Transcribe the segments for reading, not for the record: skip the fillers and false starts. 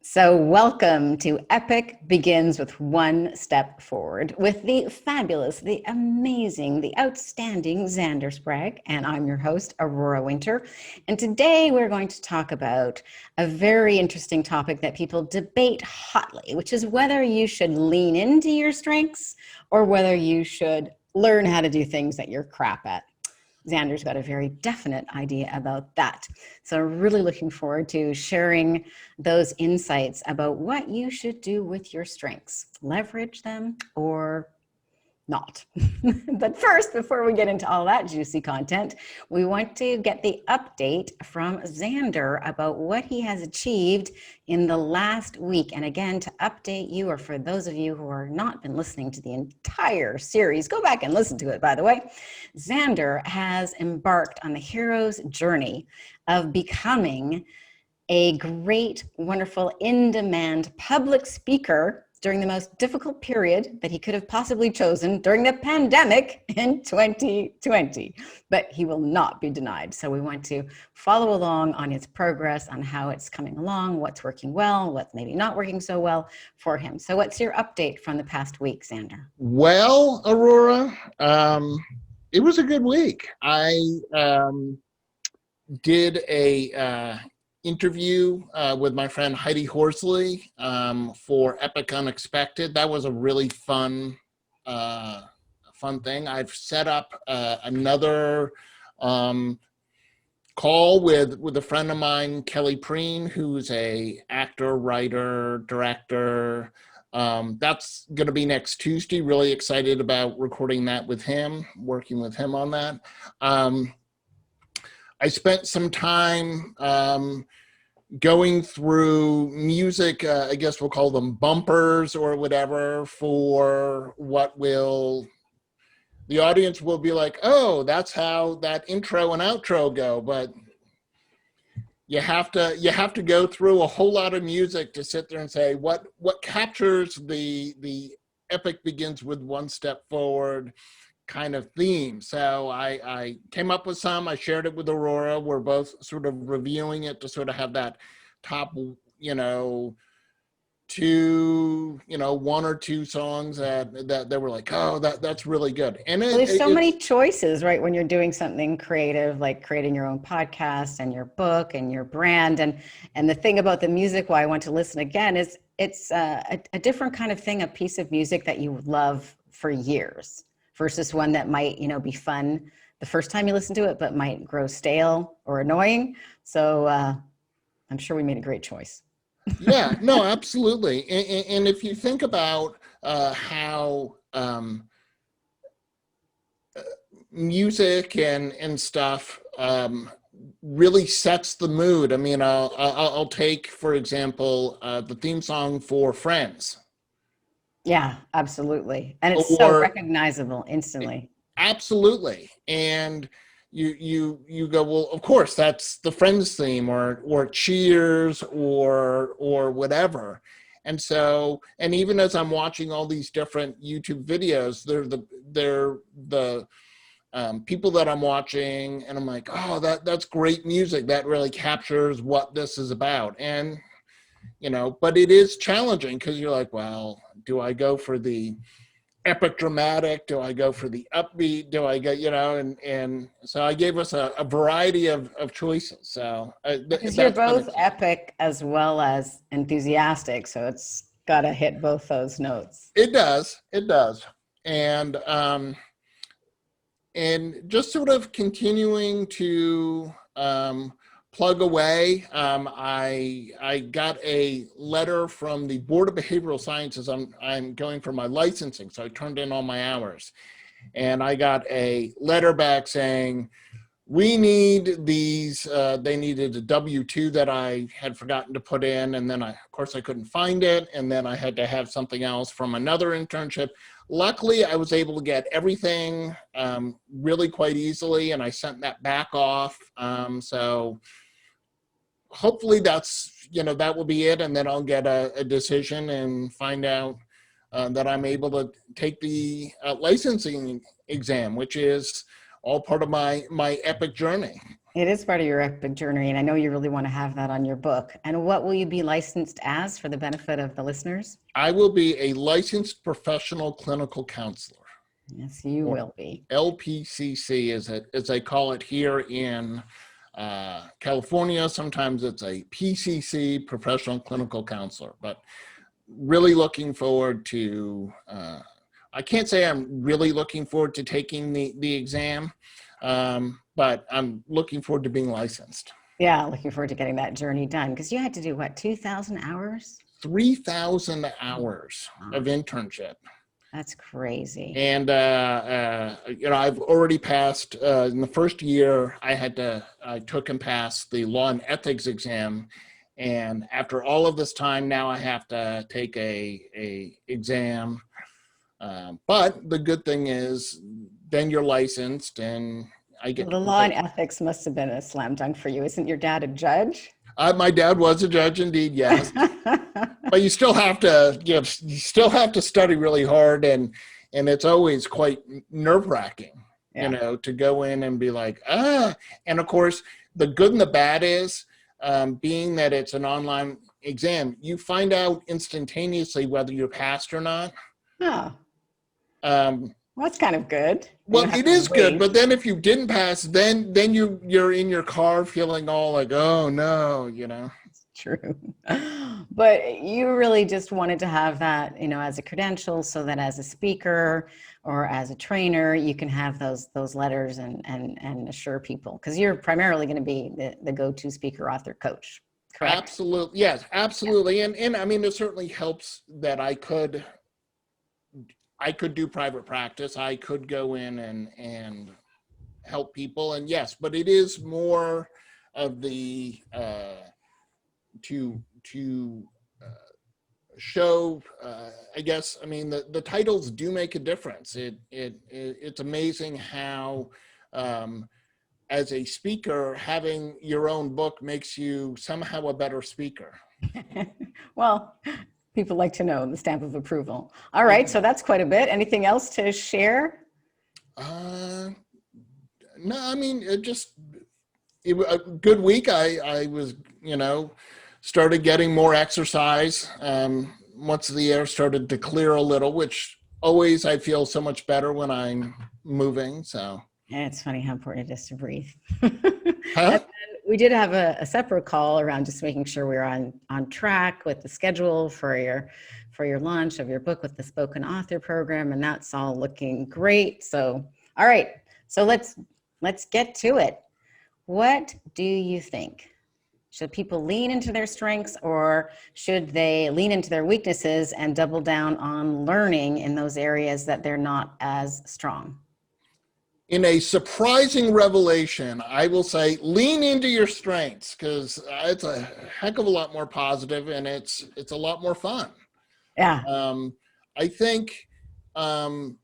So, welcome to Epic Begins with One Step Forward with the fabulous, the amazing, the outstanding Xander Sprague. And I'm your host, Aurora Winter. And today we're going to talk about a very interesting topic that people debate hotly, which is whether you should lean into your strengths or whether you should learn how to do things that you're crap at. Xander's got a very definite idea about that. So really looking forward to sharing those insights about what you should do with your strengths. Leverage them or not. But first, before we get into all that juicy content, we want to get the update from Xander about what he has achieved in the last week. And again, to update you, or for those of you who are not been listening to the entire series, go back and listen to it, by the way. Xander has embarked on the hero's journey of becoming a great, wonderful, in-demand public speaker during the most difficult period that he could have possibly chosen during the pandemic in 2020. But he will not be denied. So we want to follow along on its progress, on how it's coming along, what's working well, what's maybe not working so well for him. So what's your update from the past week, Xander? Well, Aurora, it was a good week. I did a interview with my friend Heidi Horsley for Epic Unexpected. That was a really fun thing. I've set up another call with a friend of mine, Kelly Preen, who's a actor, writer, director. That's going to be next Tuesday. Really excited about recording that with him, working with him on that. I spent some time going through music, I guess we'll call them bumpers or whatever, for what the audience will be like, oh, that's how that intro and outro go. But you have to go through a whole lot of music to sit there and say what captures the Epic Begins with One Step Forward kind of theme. So I came up with some. I shared it with Aurora. We're both sort of reviewing it to sort of have that top, one or two songs that were like, oh, that's really good. And There's so many choices, right? When you're doing something creative, like creating your own podcast and your book and your brand. And the thing about the music, why I want to listen again, is it's a different kind of thing, a piece of music that you love for years versus one that might, be fun the first time you listen to it, but might grow stale or annoying. So I'm sure we made a great choice. Yeah, no, absolutely. And if you think about how music and stuff really sets the mood. I mean, I'll take, for example, the theme song for Friends. Yeah, absolutely. And it's so recognizable instantly. Absolutely. And you go, well, of course, that's the Friends theme or Cheers or whatever. And so, and even as I'm watching all these different YouTube videos, they're the people that I'm watching, and I'm like, oh, that's great music. That really captures what this is about. And, but it is challenging because you're like, well, do I go for the epic dramatic? Do I go for the upbeat? Do I go, and so I gave us a variety of choices. So because you're both epic as well as enthusiastic. So it's got to hit both those notes. It does. And just sort of continuing to plug away. I got a letter from the Board of Behavioral Sciences. I'm going for my licensing, so I turned in all my hours, and I got a letter back saying, we need these. They needed a W-2 that I had forgotten to put in, and then of course I couldn't find it, and then I had to have something else from another internship. Luckily, I was able to get everything really quite easily, and I sent that back off. So hopefully that will be it, and then I'll get a decision and find out that I'm able to take the licensing exam, which is all part of my epic journey. It is part of your epic journey, and I know you really want to have that on your book. And what will you be licensed as for the benefit of the listeners? I will be a licensed professional clinical counselor, Yes, you or will be. LPCC, as they call it here in California. Sometimes it's a PCC, professional clinical counselor. But really looking forward to. I can't say I'm really looking forward to taking the exam, but I'm looking forward to being licensed. Yeah, looking forward to getting that journey done because you had to do what, 2,000 hours? 3,000 hours Wow, of internship. that's crazy. And, I've already passed, in the first year, I took and passed the law and ethics exam. And after all of this time, now I have to take a exam. But the good thing is then you're licensed and I Well, get to the law and take. ethics must have been a slam dunk for you. Isn't your dad a judge? My dad was a judge indeed, yes. But you still have to, you still have to study really hard, and it's always quite nerve-wracking, Yeah. to go in and be like, ah. And of course, the good and the bad is, being that it's an online exam, you find out instantaneously whether you're passed or not. Oh, Um, well, that's kind of good. You well, don't have it to is good, wait. but then if you didn't pass, then you're in your car feeling all like, oh no. True. But you really just wanted to have that, as a credential so that as a speaker or as a trainer, you can have those letters and assure people because you're primarily going to be the go-to speaker, author, coach, correct? Absolutely, yes, Yeah. absolutely, and I mean, it certainly helps that I could do private practice. I could go in and help people, and yes, but it is more of the to show. I guess I mean the titles do make a difference. It's amazing how. As a speaker, having your own book makes you somehow a better speaker. Well, people like to know the stamp of approval. All right, so Exactly. that's quite a bit. Anything else to share? Uh, no, I mean, it was a good week. I was, started getting more exercise. Once the air started to clear a little, which always I feel so much better when I'm moving. So, And it's funny how important it is to breathe. huh? And then we did have a separate call around just making sure we are on track with the schedule for your launch of your book with the spoken author program, and that's all looking great. So, all right, so let's get to it. What do you think? Should people lean into their strengths or should they lean into their weaknesses and double down on learning in those areas that they're not as strong? In a surprising revelation, I will say lean into your strengths because it's a heck of a lot more positive and it's a lot more fun. Yeah. I think um,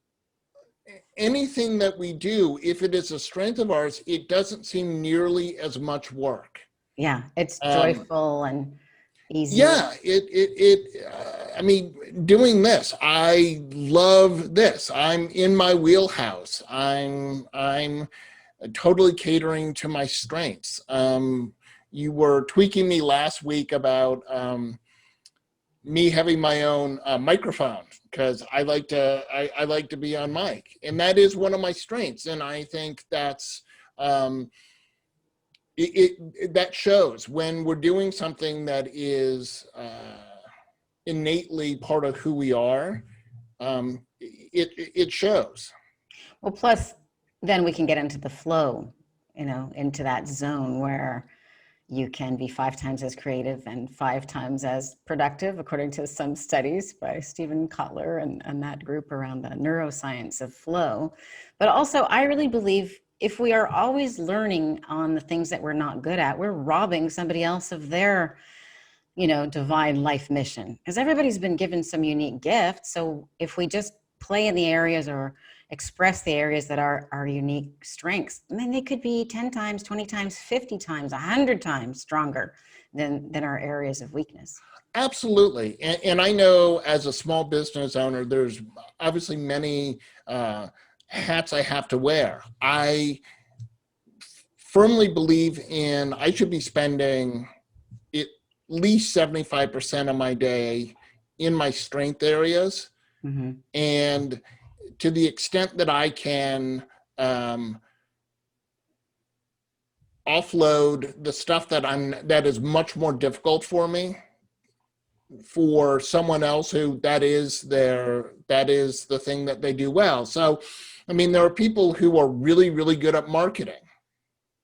anything that we do, if it is a strength of ours, it doesn't seem nearly as much work. Yeah. It's Um, joyful and easy. yeah, I mean, doing this, I love this. I'm in my wheelhouse. I'm totally catering to my strengths. You were tweaking me last week about me having my own microphone because I like to be on mic, and that is one of my strengths. And I think that's um, that shows when we're doing something that is innately part of who we are. It shows. Well, plus then we can get into the flow, into that zone where you can be 5 times as creative and 5 times as productive, according to some studies by Stephen Kotler and that group around the neuroscience of flow. But also, I really believe if we are always learning on the things that we're not good at, we're robbing somebody else of their, divine life mission. Because everybody's been given some unique gift. So if we just play in the areas or express the areas that are our unique strengths, I mean, they could be 10 times, 20 times, 50 times, 100 times stronger than our areas of weakness. Absolutely. And I know as a small business owner, there's obviously many hats I have to wear. I firmly believe in I should be spending at least 75% of my day in my strength areas. Mm-hmm. And to the extent that I can offload the stuff that is much more difficult for me for someone else who that is the thing that they do well. So, I mean, there are people who are really, really good at marketing.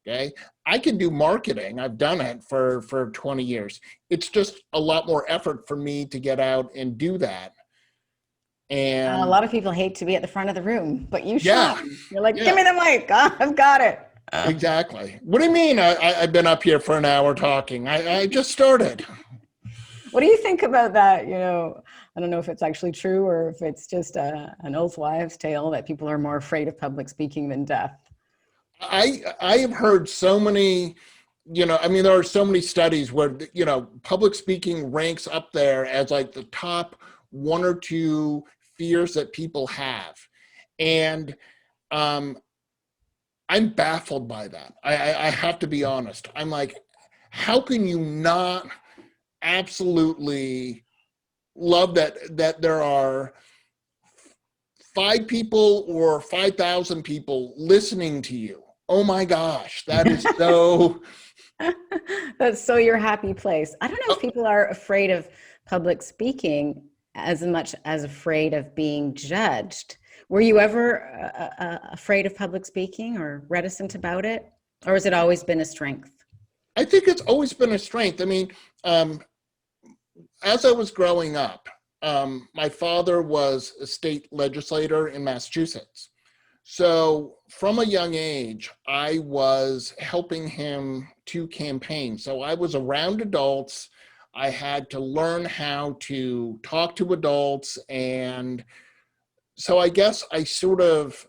Okay. I can do marketing. I've done it for 20 years. It's just a lot more effort for me to get out and do that. A And lot of people hate to be at the front of the room, but you yeah, shine. You're like, give yeah, me the mic. I've got it. exactly. What do you mean? I've been up here for an hour talking. I just started. What do you think about that? I don't know if it's actually true or if it's just an old wives' tale that people are more afraid of public speaking than death. I have heard so many, I mean, there are so many studies where, public speaking ranks up there as like the top one or two fears that people have. And I'm baffled by that. I have to be honest. I'm like, how can you not absolutely love that there are 5 people or 5,000 people listening to you? Oh my gosh, that is so. That's so your happy place. I don't know if people are afraid of public speaking as much as afraid of being judged. Were you ever afraid of public speaking or reticent about it? Or has it always been a strength? I think it's always been a strength. I mean, as I was growing up, my father was a state legislator in Massachusetts. So from a young age, I was helping him to campaign. So I was around adults. I had to learn how to talk to adults. And so I guess I sort of,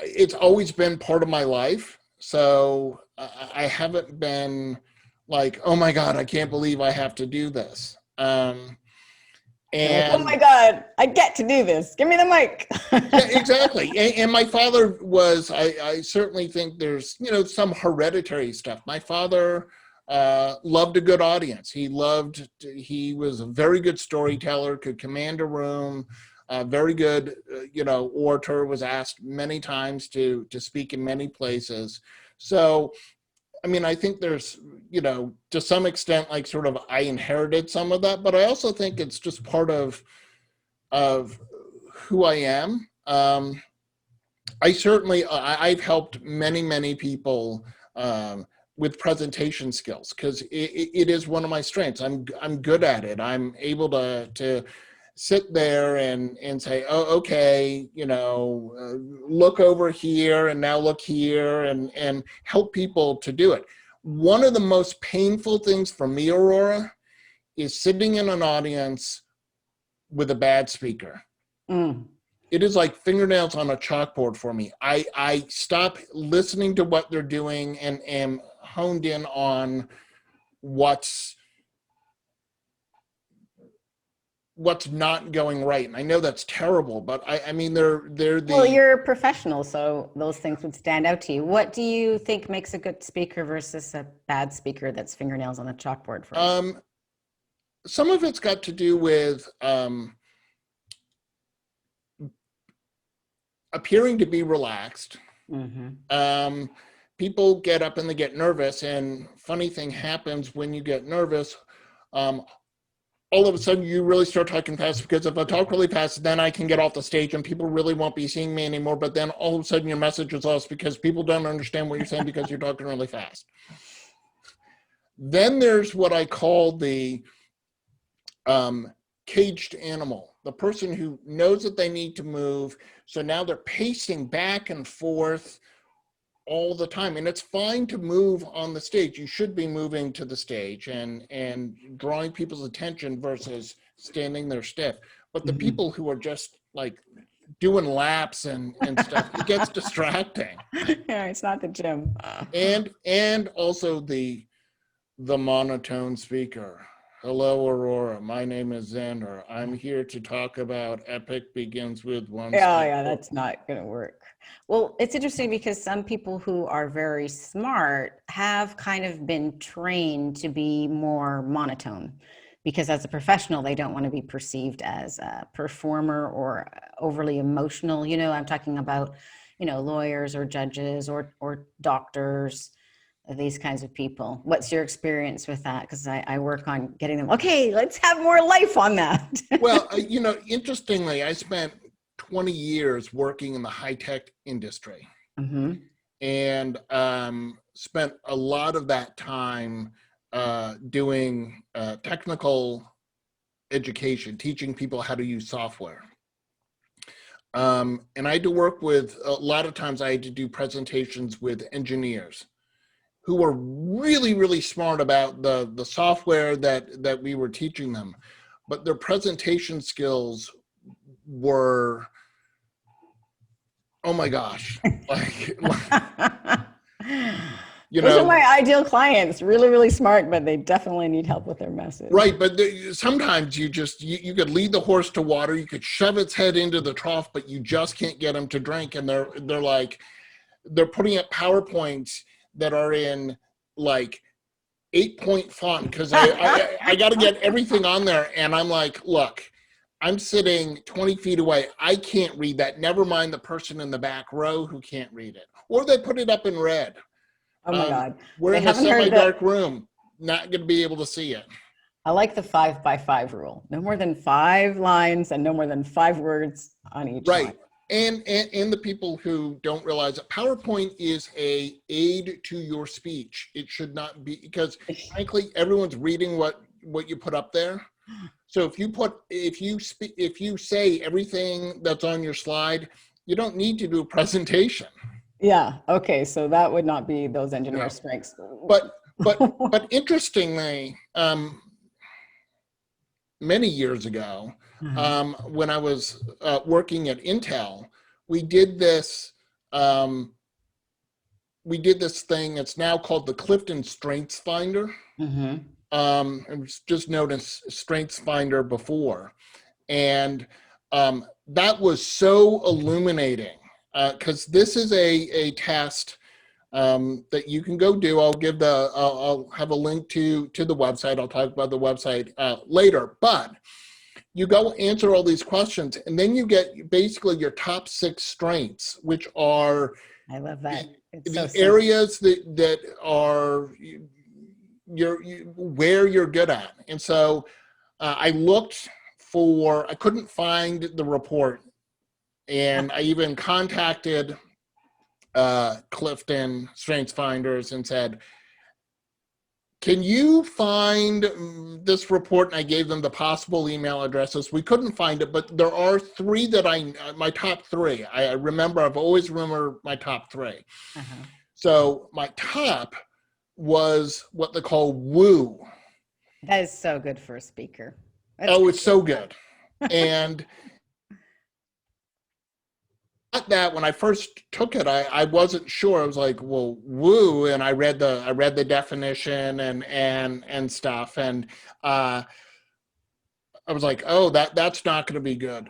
it's always been part of my life. So I haven't been like, oh my God, I can't believe I have to do this. You're like, oh And my God, I get to do this. Give me the mic. yeah, exactly. And my father was, I certainly think there's, some hereditary stuff. My father loved a good audience. He was a very good storyteller, could command a room, very good, orator, was asked many times to speak in many places. So, I mean, I think there's, to some extent, like sort of I inherited some of that, but I also think it's just part of who I am. I've helped many, many people with presentation skills because it is one of my strengths. I'm good at it. I'm able to sit there and say, oh, okay, look over here and now look here and help people to do it. One of the most painful things for me, Aurora, is sitting in an audience with a bad speaker. Mm. It is like fingernails on a chalkboard for me. I stop listening to what they're doing and am honed in on what's not going right. And I know that's terrible, but I mean, they're Well, the, you're a professional, so those things would stand out to you. What do you think makes a good speaker versus a bad speaker that's fingernails on a chalkboard for you? some of it's got to do with appearing to be relaxed. Mm-hmm. People get up and they get nervous, and funny thing happens when you get nervous. All of a sudden you really start talking fast, because if I talk really fast, then I can get off the stage and people really won't be seeing me anymore. But then all of a sudden your message is lost because people don't understand what you're saying because you're talking really fast. Then there's what I call the caged animal, the person who knows that they need to move. So now they're pacing back and forth all the time. And it's fine to move on the stage. You should be moving to the stage and drawing people's attention versus standing there stiff. But the Mm-hmm. people who are just like doing laps and stuff, it gets distracting. Yeah, it's not the gym. And also the monotone speaker. Hello, Aurora. My name is Xander. I'm here to talk about Epic Begins with One Oh, Step yeah, Forward. that's not going to work. Well, it's interesting because some people who are very smart have kind of been trained to be more monotone because as a professional, they don't want to be perceived as a performer or overly emotional. I'm talking about, lawyers or judges or doctors, these kinds of people. What's your experience with that? Because I work on getting them, okay, let's have more life on that. Well, interestingly, I spent 20 years working in the high-tech industry Hmm. and spent a lot of that time doing technical education, teaching people how to use software. And I had to work with, a lot of times I had to do presentations with engineers who were really, really smart about the software that we were teaching them, but their presentation skills were, oh my gosh, like you Those are know, my ideal clients. Really, really smart, but they definitely need help with their message. right. But sometimes you could lead the horse to water, you could shove its head into the trough, but you just can't get them to drink. And they're putting up PowerPoints that are in like 8-point font because I got to get everything on there. And I'm like, look, I'm sitting 20 feet away. I can't read that. Never mind the person in the back row who can't read it. Or they put it up in red. Oh my God. We're They in a haven't heard the, semi-dark room, not going to be able to see it. I like the 5 by 5 rule. No more than 5 lines and no more than 5 words on each line. Right. And the people who don't realize that PowerPoint is a aid to your speech. It should not be, because frankly, everyone's reading what you put up there. So if you say everything that's on your slide, you don't need to do a presentation. Yeah. Okay. So that would not be those You engineer know, strengths. but interestingly, many years ago, Uh-huh. when I was working at Intel, we did this. Um, we did this thing. It's now called the Clifton Strengths Finder. Mm-hmm. It was just known as Strengths Finder before, and that was so illuminating because this is a test that you can go do. I'll have a link to the website. I'll talk about the website later, but you go answer all these questions and then you get basically your top 6 strengths, which are I love that. It's so the simple. areas that are where you're good at. And so I couldn't find the report, and I even contacted Clifton Strengths Finders and said, can you find this report? And I gave them the possible email addresses. We couldn't find it, but there are 3 that my top 3. I remember, I've always remembered my top 3. Uh-huh. So my top was what they call woo. That is so good for a speaker. That's Oh, it's so charisma. good. And at that, when I first took it, I wasn't sure. I was like, well, woo. And I read the definition and stuff. And I was like, oh, that's not going to be good.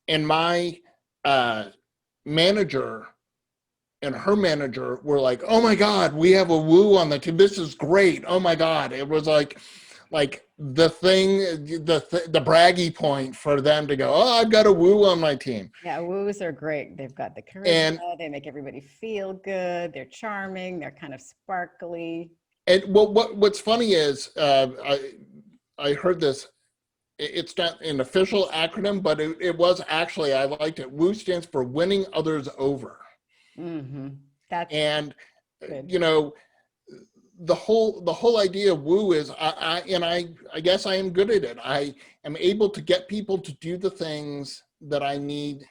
And my manager and her manager were like, oh my God, we have a woo on the team. This is great. Oh my God. It was like the thing, the braggy point for them to go, oh, I've got a woo on my team. Yeah, woos are great. They've got the charisma. And They make everybody feel good. They're charming. They're kind of sparkly. what's funny is I heard this. It's not an official acronym, but it was actually, I liked it. WOO stands for winning others over. Mm-hmm. That's And good. you know, the whole idea of woo is I guess I am good at it. I am able to get people to do the things that I need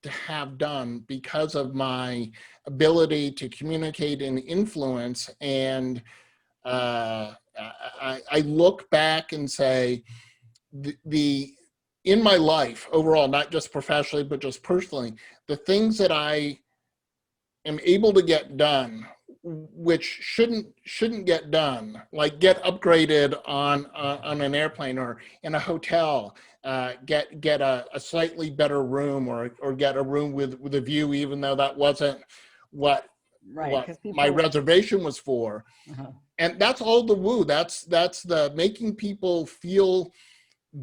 to have done because of my ability to communicate and influence. And I look back and say the in my life overall, not just professionally but just personally, the things that I am able to get done which shouldn't get done, like get upgraded on an airplane or in a hotel, get a slightly better room, or get a room with a view, even though that wasn't what Right, because my people. reservation was for. Uh-huh. And that's all the woo. That's the making people feel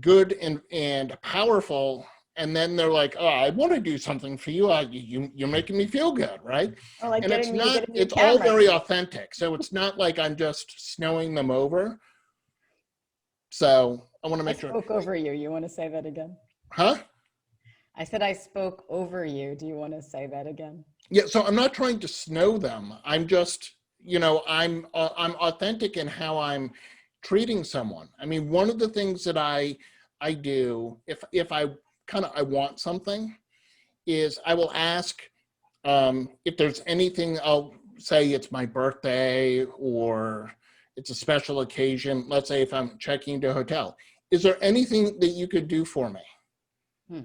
good and powerful. And then they're like, oh, I want to do something for you. You're making me feel good, right? Or like And getting me to get a new it's all camera. very authentic. So it's not like I'm just snowing them over. So I want to I make sure. spoke over you. You want to say that again? Huh? I said I spoke over you. Do you want to say that again? Yeah. So I'm not trying to snow them. I'm just, I'm authentic in how I'm treating someone. I mean, one of the things that I do, if I want something, is I will ask if there's anything. I'll say it's my birthday or it's a special occasion. Let's say if I'm checking into a hotel, is there anything that you could do for me? Hmm.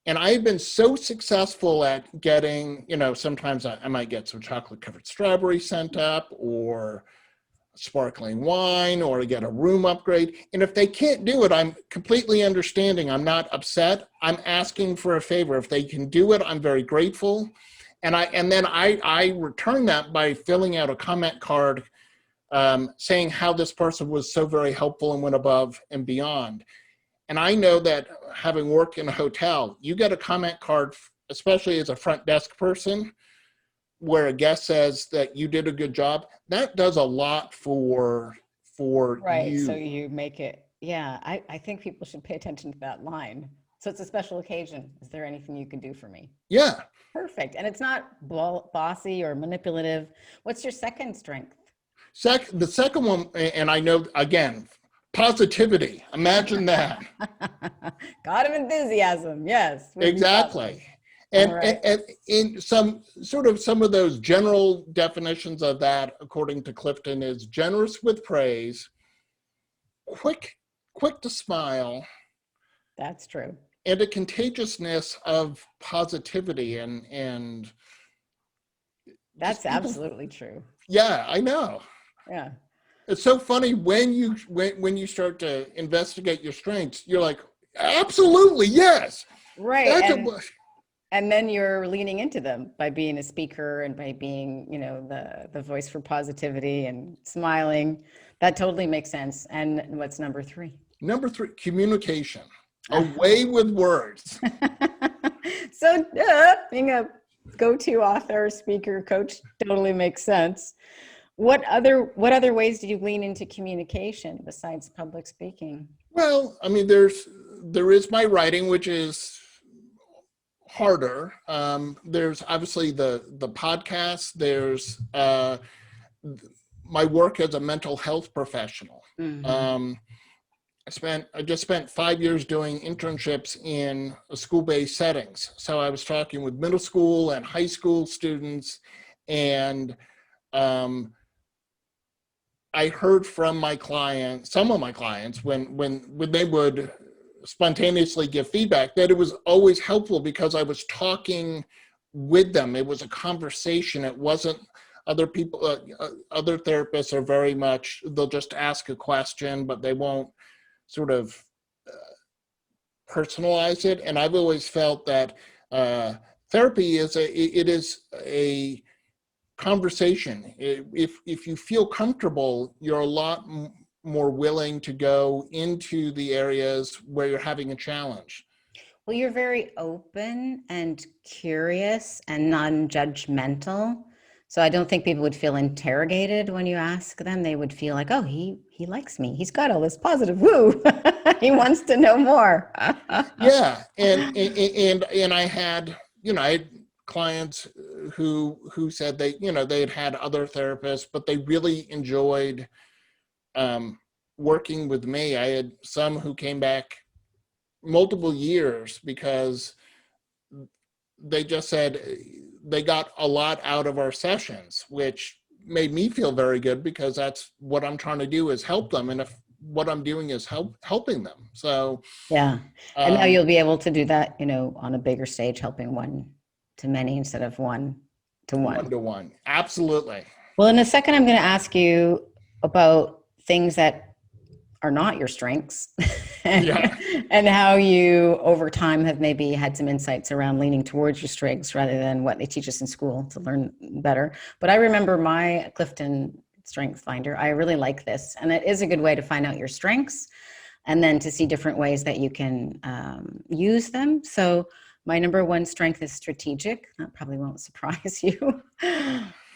And I've been so successful at getting, sometimes I might get some chocolate covered strawberry sent up, or sparkling wine, or get a room upgrade. And if they can't do it, I'm completely understanding. I'm not upset. I'm asking for a favor. If they can do it, I'm very grateful. And then I return that by filling out a comment card, saying how this person was so very helpful and went above and beyond. And I know that, having worked in a hotel, you get a comment card, especially as a front desk person, where a guest says that you did a good job. That does a lot for Right. So you. you make it. Yeah. I think people should pay attention to that line. So it's a special occasion. Is there anything you can do for me? Yeah. Perfect. And it's not bossy or manipulative. What's your second strength? The second one, and I know, again, positivity. Imagine that. God of enthusiasm. Yes. Would be Exactly. positive. All And, right. and, and in some of those general definitions of that, according to Clifton, is generous with praise, quick to smile, That's true. and a contagiousness of positivity, and just That's people. absolutely true. Yeah, I know. Yeah. It's so funny when you start to investigate your strengths, you're like, absolutely, yes. Right. That's a And then you're leaning into them by being a speaker and by being, the voice for positivity and smiling. That totally makes sense. And what's number three? number 3, communication. Away with words. So being a go-to author, speaker, coach totally makes sense. What other ways do you lean into communication besides public speaking? Well, I mean, there is my writing, which is harder. There's obviously the podcast. There's my work as a mental health professional. Mm-hmm. Um, I just spent 5 years doing internships in school-based settings. So I was talking with middle school and high school students, and I heard from some of my clients, when they would spontaneously give feedback, that it was always helpful because I was talking with them. It was a conversation. It wasn't other people. Other therapists are very much, they'll just ask a question, but they won't sort of personalize it. And I've always felt that therapy is a conversation. If you feel comfortable, you're a lot more willing to go into the areas where you're having a challenge. Well, you're very open and curious and non-judgmental. So I don't think people would feel interrogated when you ask them. They would feel like, oh, he likes me. He's got all this positive woo. He wants to know more. Yeah, and I had clients who said they had other therapists, but they really enjoyed working with me. I had some who came back multiple years because they just said they got a lot out of our sessions, which made me feel very good because that's what I'm trying to do, is help them. And if what I'm doing is helping them. So Yeah. And now you'll be able to do that, on a bigger stage, helping one to many instead of one to one. 1-to-1. Absolutely. Well, in a second, I'm going to ask you about things that are not your strengths Yeah, and how you over time have maybe had some insights around leaning towards your strengths rather than what they teach us in school to learn better. But I remember my Clifton Strength Finder. I really like this, and it is a good way to find out your strengths and then to see different ways that you can use them. So my number one strength is strategic. That probably won't surprise you.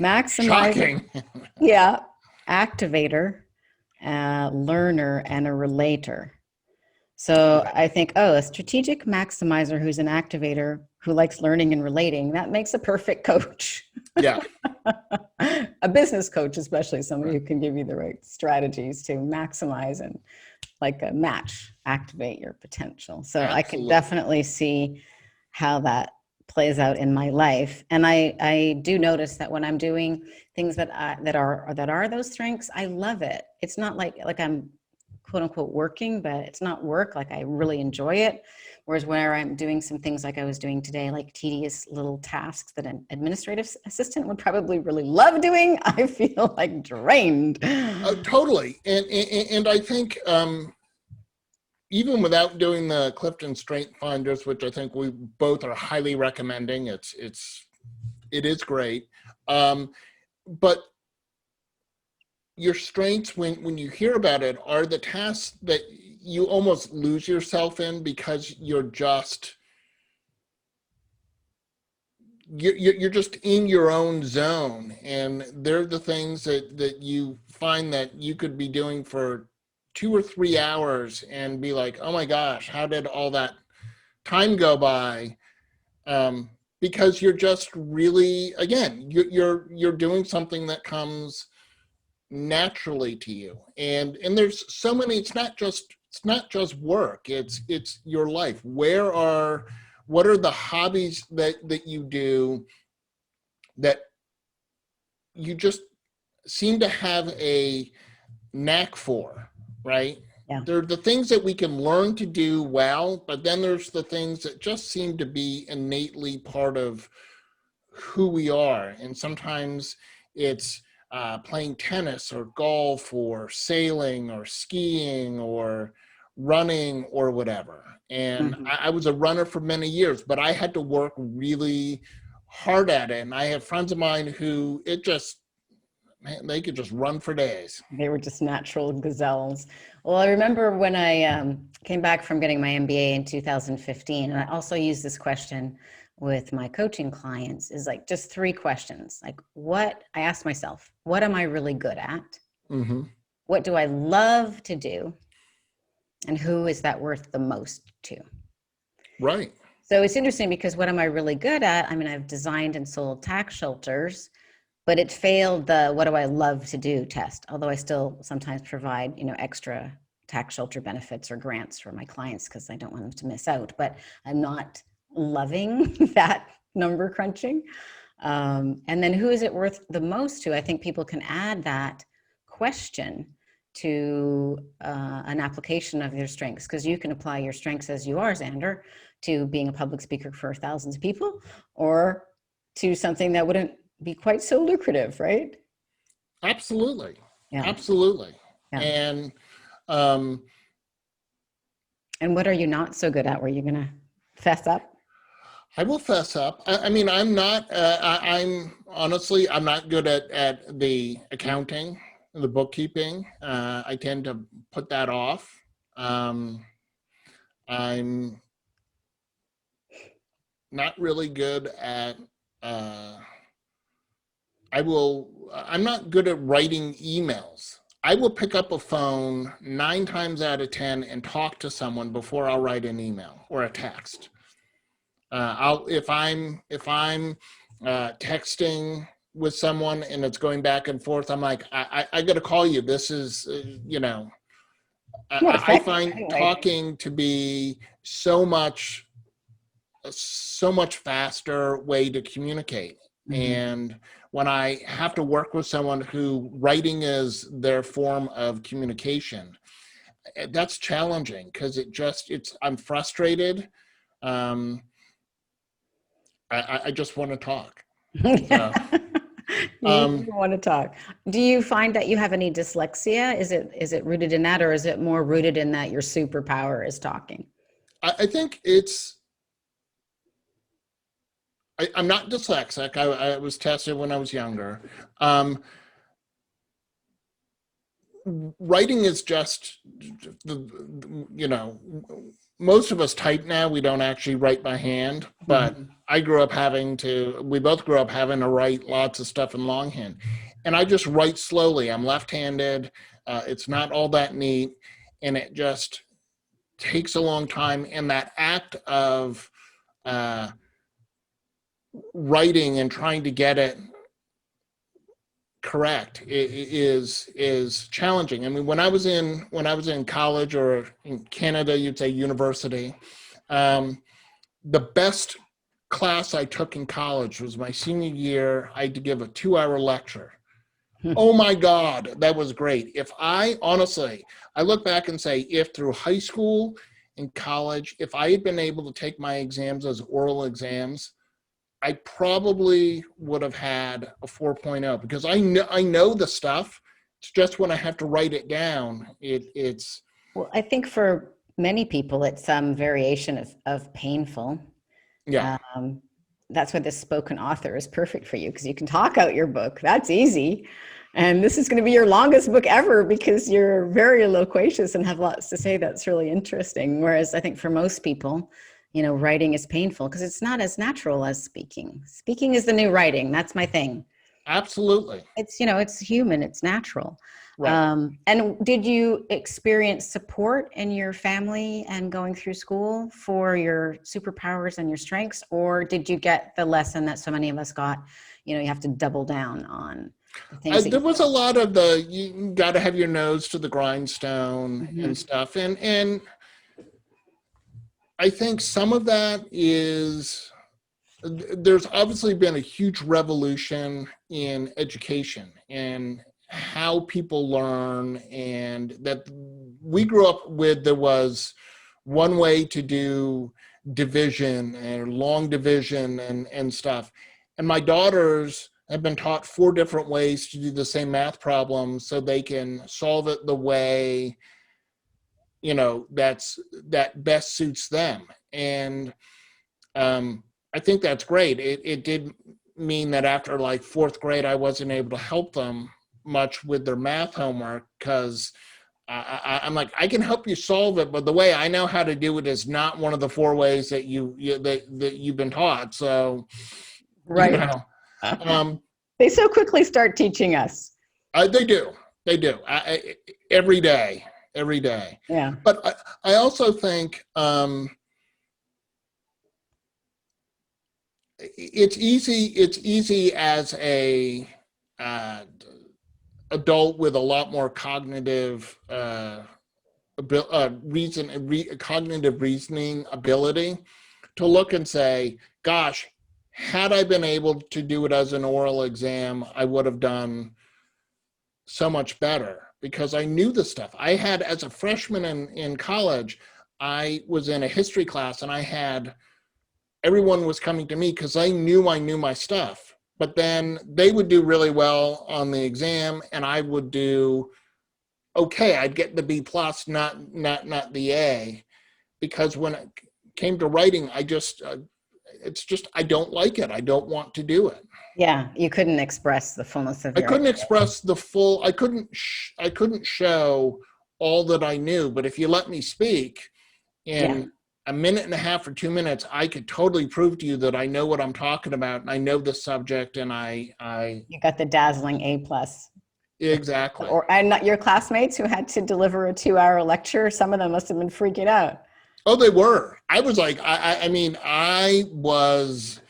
Maximizer, shocking. yeah, activator, learner, and a relator. So Okay. I think, oh, a strategic maximizer who's an activator who likes learning and relating, that makes a perfect coach. Yeah, A business coach, especially somebody right. who can give you the right strategies to maximize and like a match, activate your potential. So I can Absolutely. definitely see how that plays out in my life. And I do notice that when I'm doing things that are those strengths, I love it. It's not like I'm quote unquote working, but it's not work. Like I really enjoy it. Whereas where I'm doing some things like I was doing today, like tedious little tasks that an administrative assistant would probably really love doing, I feel like drained. Totally. And I think even without doing the Clifton Strength Finders, which I think we both are highly recommending, it is great. Um, but your strengths, when you hear about it, are the tasks that you almost lose yourself in because you're just in your own zone, and they're the things that you find that you could be doing for 2 or 3 hours and be like, oh my gosh, how did all that time go by? Because you're just really, again, you're doing something that comes naturally to you, and there's so many. It's not just work. It's your life. What are the hobbies that you do that you just seem to have a knack for, right? Yeah. There are the things that we can learn to do well, but then there's the things that just seem to be innately part of who we are. And sometimes it's playing tennis or golf or sailing or skiing or running or whatever. And Mhm. I was a runner for many years, but I had to work really hard at it. And I have friends of mine who man, they could just run for days. They were just natural gazelles. Well, I remember when I came back from getting my MBA in 2015, and I also use this question with my coaching clients is like just three questions. Like, what I asked myself, what am I really good at? Mm-hmm. What do I love to do? And who is that worth the most to? Right. So it's interesting because what am I really good at? I mean, I've designed and sold tax shelters, but it failed the what do I love to do test, although I still sometimes provide, extra tax shelter benefits or grants for my clients because I don't want them to miss out, but I'm not loving that number crunching. And then who is it worth the most to? I think people can add that question to an application of your strengths, because you can apply your strengths as you are, Xander, to being a public speaker for thousands of people, or to something that wouldn't be quite so lucrative, right? Absolutely. Yeah, Absolutely. yeah. And um, And what are you not so good at? Were you gonna fess up? I will fess up. I mean, I'm honestly, I'm not good at the accounting, the bookkeeping. I tend to put that off. Um, I'm not really good at, uh, I'm not good at writing emails. I will pick up a phone 9 times out of 10 and talk to someone before I'll write an email or a text. I'll if I'm texting with someone and it's going back and forth, I'm like, I got to call you. This is, More I effective find anyway. talking to be so much faster way to communicate. Mhm. And when I have to work with someone who writing is their form of communication, that's challenging because I'm frustrated. Um, I just want to talk. So You don't want to talk. Do you find that you have any dyslexia? Is it rooted in that, or is it more rooted in that your superpower is talking? I think I'm not dyslexic. I was tested when I was younger. Um, Writing is just you know most of us type now. We don't actually write by hand, but Mhm. we both grew up having to write lots of stuff in longhand, and I just write slowly. I'm left-handed. It's not all that neat, and it just takes a long time. And that act of uh, writing and trying to get it correct is challenging. I mean, when I was in college, or in Canada you'd say university, um, the best class I took in college was my senior year. I had to give a 2-hour lecture. Oh my God, that was great. I look back and say, if through high school and college, if I had been able to take my exams as oral exams, I probably would have had a 4.0, because I know the stuff. It's just when I have to write it down, it's Well, I think for many people, it's some variation of painful. yeah, Um, that's why this spoken author is perfect for you because you can talk out your book. That's easy. And this is going to be your longest book ever because you're very loquacious and have lots to say. That's really interesting. Whereas I think for most people, writing is painful because it's not as natural as speaking. Speaking is the new writing. That's my thing. absolutely It's human, it's natural. right. And did you experience support in your family and going through school for your superpowers and your strengths, or did you get the lesson that so many of us got? You have to double down on the things that There you was a lot of the you got to have your nose to the grindstone Mhm. and stuff, and I think some of that is there's obviously been a huge revolution in education and how people learn, and that we grew up with, there was one way to do division and long division and stuff, and my daughters have been taught 4 different ways to do the same math problem so they can solve it the way that best suits them. And I think that's great. It did mean that after like 4th grade, I wasn't able to help them much with their math homework, because I'm like, I can help you solve it, but the way I know how to do it is not one of the 4 ways that you've been taught. So, you Right. know, um, They so quickly start teaching us. they do, they do, every day, every day. Yeah. But I also think it's easy as a uh, adult with a lot more cognitive cognitive reasoning ability to look and say, gosh, had I been able to do it as an oral exam, I would have done so much better, because I knew the stuff. I had, as a freshman in college, I was in a history class, and everyone was coming to me because I knew my stuff. But then they would do really well on the exam, and I would do okay. I'd get the B plus, not the A, because when it came to writing, it's just I don't like it. I don't want to do it. Yeah. You couldn't express the fullness of I your couldn't idea. express the full. I couldn't show all that I knew. But if you let me speak Yeah. in a minute and a half or 2 minutes, I could totally prove to you that I know what I'm talking about, and I know the subject, and I You got the dazzling A plus. exactly. Or and not your classmates who had to deliver a 2-hour lecture. Some of them must have been freaking out. Oh, they were. I was like, I mean, I was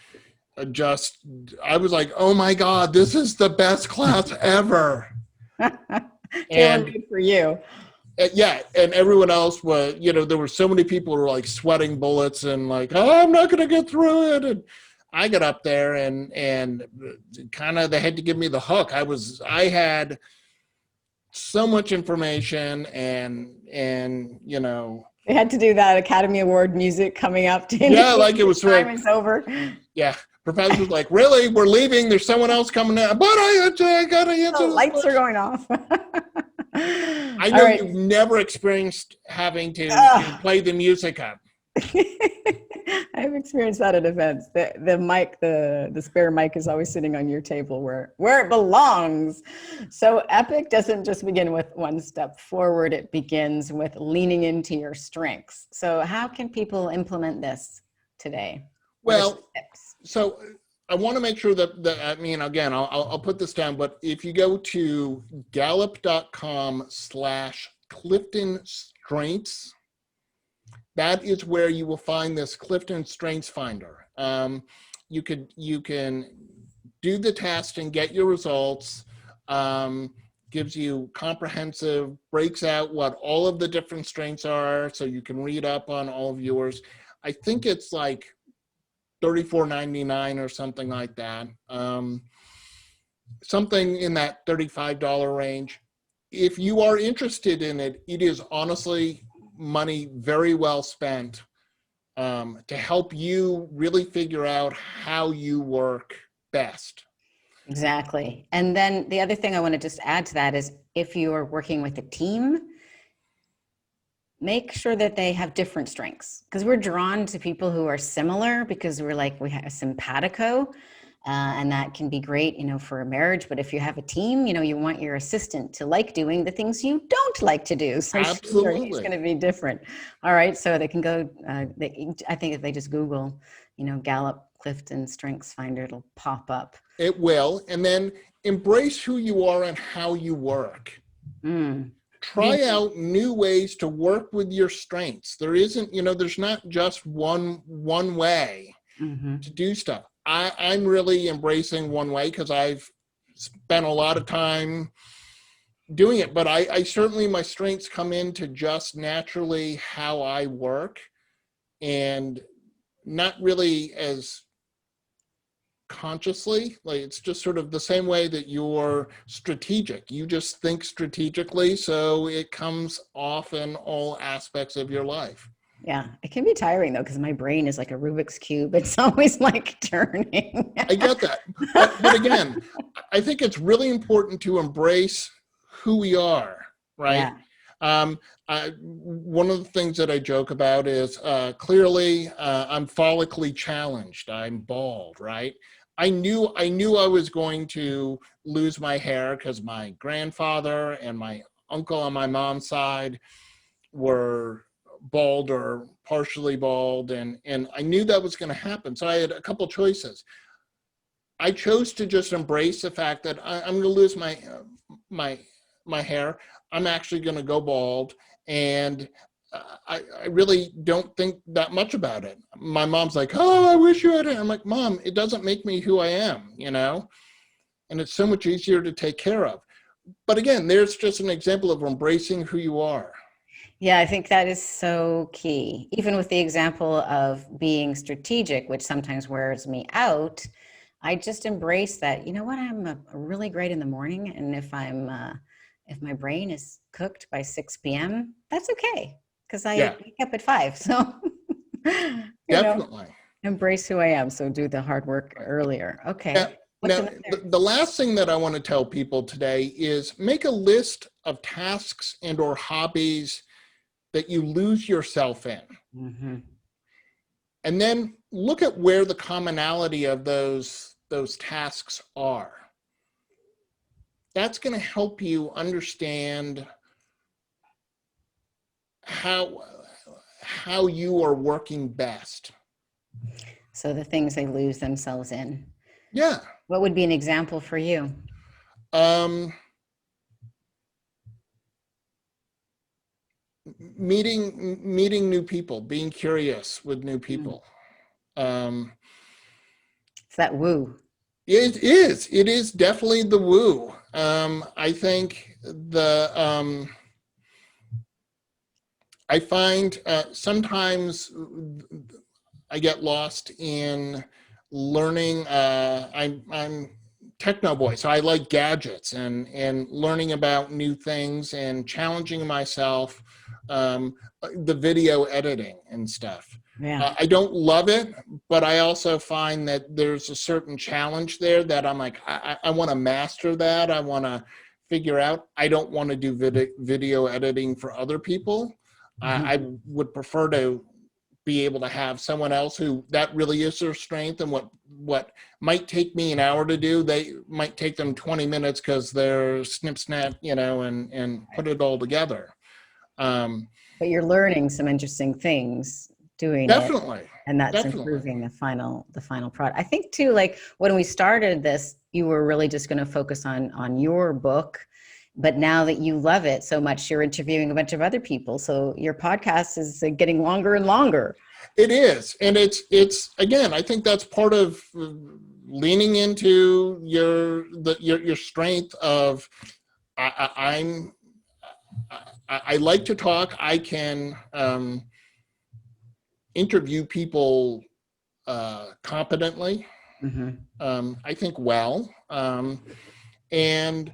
just, I was like, oh my God, this is the best class ever. Tailor And made for you. yeah, and everyone else was, there were so many people who were like sweating bullets and like, oh, I'm not going to get through it. And I got up there, and kind of they had to give me the hook. I had so much information, and They had to do that Academy Award music coming up to yeah, indicate like it your was time is over. yeah. Professor's like, really? We're leaving. There's someone else coming in. But I got to answer The this lights are question. going off. I All know right. you've never experienced having to play the music up. I've experienced that at events. The mic, the spare mic is always sitting on your table where it belongs. So Epic doesn't just begin with one step forward, it begins with leaning into your strengths. So how can people implement this today? What are some Well, tips? so I want to make sure that I mean, again, I'll put this down, but if you go to gallup.com/Clifton Strengths, that is where you will find this Clifton Strengths Finder. You can do the test and get your results. Gives you comprehensive, breaks out what all of the different strengths are, so you can read up on all of yours. I think it's like $34.99 or something like that. Something in that $35 range. If you are interested in it, it is honestly money very well spent to help you really figure out how you work best. Exactly. And then the other thing I want to just add to that is if you are working with a team, make sure that they have different strengths, because we're drawn to people who are similar because we're like, we have a simpatico. And that can be great, for a marriage. But if you have a team, you want your assistant to like doing the things you don't like to do. So sure, he's Absolutely. going to be different. All right. So they can go, I think if they just Google, Gallup Clifton Strengths Finder, it'll pop up. It will. And then embrace who you are and how you work. Try out new ways to work with your strengths. There isn't, there's not just one way to do stuff. I'm really embracing one way because I've spent a lot of time doing it, but I certainly, my strengths come into just naturally how I work, and not really as consciously. Like, it's just sort of the same way that you're strategic. You just think strategically, so it comes off in all aspects of your life. Yeah, it can be tiring though, because my brain is like a Rubik's Cube. It's always like turning. I get that. But again, I think it's really important to embrace who we are, right? Yeah. One of the things that I joke about is clearly I'm follically challenged. I'm bald, right? I knew I was going to lose my hair because my grandfather and my uncle on my mom's side were bald or partially bald, and I knew that was going to happen. So I had a couple choices. I chose to just embrace the fact that I'm going to lose my hair. I'm actually going to go bald, and I really don't think that much about it. My mom's like, "Oh, I wish you had it." I'm like, "Mom, it doesn't make me who I am, and it's so much easier to take care of." But again, there's just an example of embracing who you are. Yeah, I think that is so key. Even with the example of being strategic, which sometimes wears me out, I just embrace that. You know what? I'm really great in the morning, and if my brain is cooked by 6 p.m., that's okay because I Yeah, wake up at 5. So, definitely. embrace who I am. So do the hard work earlier. Okay. Now, What's now another? the last thing that I want to tell people today is make a list of tasks and or hobbies that you lose yourself in. Mm-hmm. And then look at where the commonality of those tasks are. That's going to help you understand how you are working best. So the things they lose themselves in. Yeah. What would be an example for you? Meeting new people, being curious with new people. It's that woo. It is definitely the woo. I think I find sometimes I get lost in learning. I'm techno boy. So I like gadgets and learning about new things and challenging myself, the video editing and stuff. Yeah. I don't love it, but I also find that there's a certain challenge there that I'm like, I want to master that. I want to figure out. I don't want to do video editing for other people. I would prefer to be able to have someone else who that really is their strength, and what might take me an hour to do, they might take them 20 minutes because they're snip snap, and put it all together. But you're learning some interesting things doing it, Definitely. and that's Definitely. improving the final product. I think too, like when we started this, you were really just going to focus on your book, but now that you love it so much, you're interviewing a bunch of other people, so your podcast is getting longer and longer. It is, and it's again, I think that's part of leaning into your strength of I'm I like to talk. I can interview people competently. I think well, and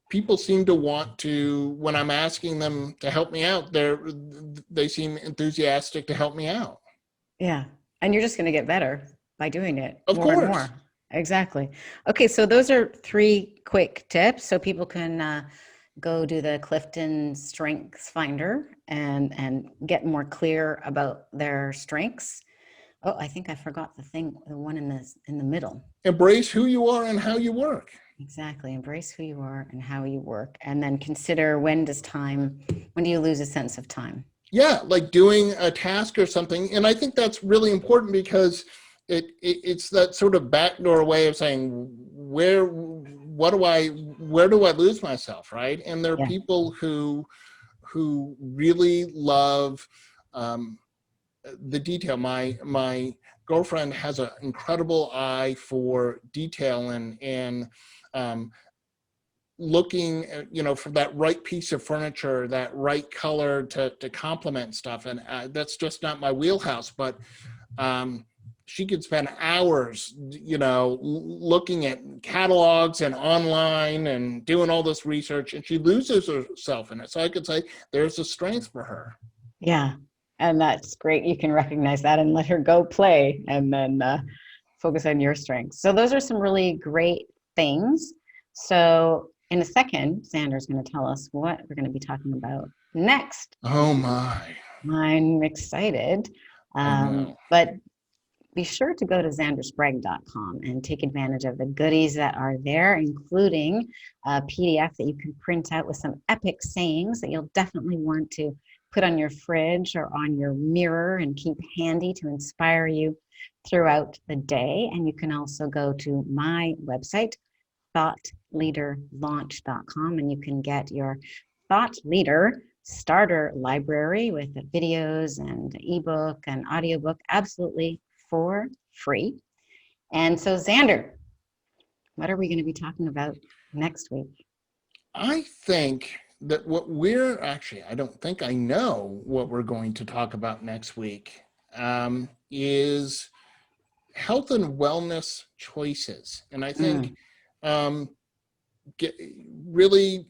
people seem to want to, when I'm asking them to help me out, they seem enthusiastic to help me out. Yeah. And you're just going to get better by doing it Of more and course. more. Exactly. Okay. So those are 3 quick tips so people can go do the Clifton Strengths Finder and get more clear about their strengths. Oh, I think I forgot the one in the middle. Embrace who you are and how you work. Exactly. Embrace who you are and how you work. And then consider when do you lose a sense of time? Yeah, like doing a task or something. And I think that's really important because it's that sort of backdoor way of saying, where do I lose myself, right? And there are Yeah. people who really love the detail. My girlfriend has an incredible eye for detail and looking for that right piece of furniture, that right color to complement stuff, and that's just not my wheelhouse. But she could spend hours looking at catalogs and online and doing all this research, and she loses herself in it. So I could say there's a strength for her. Yeah. And that's great. You can recognize that and let her go play and then focus on your strengths. So those are some really great things. So in a second, Xander's going to tell us what we're going to be talking about next. Oh my. I'm excited. I know. But be sure to go to xandersbrag.com and take advantage of the goodies that are there, including a PDF that you can print out with some epic sayings that you'll definitely want to put on your fridge or on your mirror and keep handy to inspire you throughout the day. And you can also go to my website, thoughtleaderlaunch.com, and you can get your Thought Leader starter library with the videos and ebook and audiobook absolutely for free. And so, Xander, what are we going to be talking about next week? I think that I don't think I know what we're going to talk about next week, is health and wellness choices. And I think really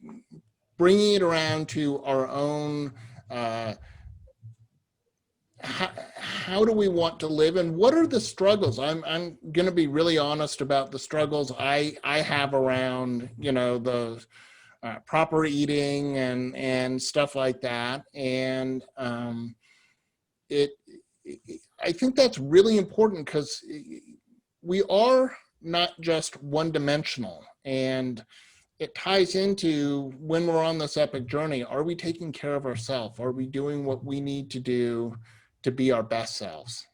bringing it around to our own, how do we want to live and what are the struggles? I'm going to be really honest about the struggles I have around, the proper eating and stuff like that. And I think that's really important because we are not just one dimensional, and it ties into when we're on this epic journey. Are we taking care of ourselves? Are we doing what we need to do to be our best selves?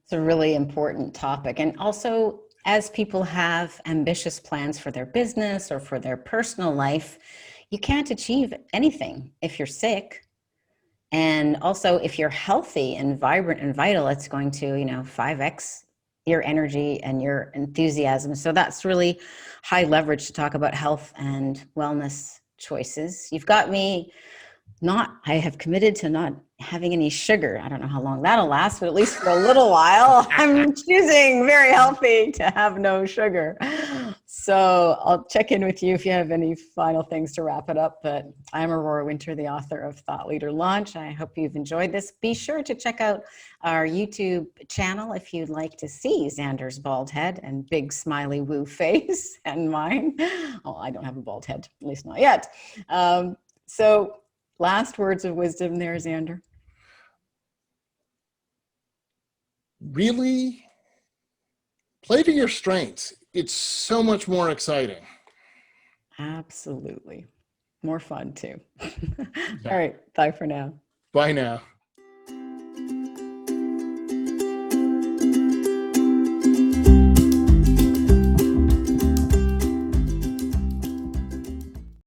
It's a really important topic. And also, as people have ambitious plans for their business or for their personal life, you can't achieve anything if you're sick. And also, if you're healthy and vibrant and vital, it's going to, 5x your energy and your enthusiasm. So that's really high leverage to talk about health and wellness choices. You've got me I have committed to not having any sugar. I don't know how long that'll last, but at least for a little while, I'm choosing very healthy to have no sugar. So I'll check in with you if you have any final things to wrap it up. But I'm Aurora Winter, the author of Thought Leader Launch. I hope you've enjoyed this. Be sure to check out our YouTube channel if you'd like to see Xander's bald head and big smiley woo face and mine. Oh, I don't have a bald head, at least not yet. So last words of wisdom there, Xander. Really play to your strengths. It's so much more exciting. Absolutely. More fun too. All right. Bye for now. Bye now.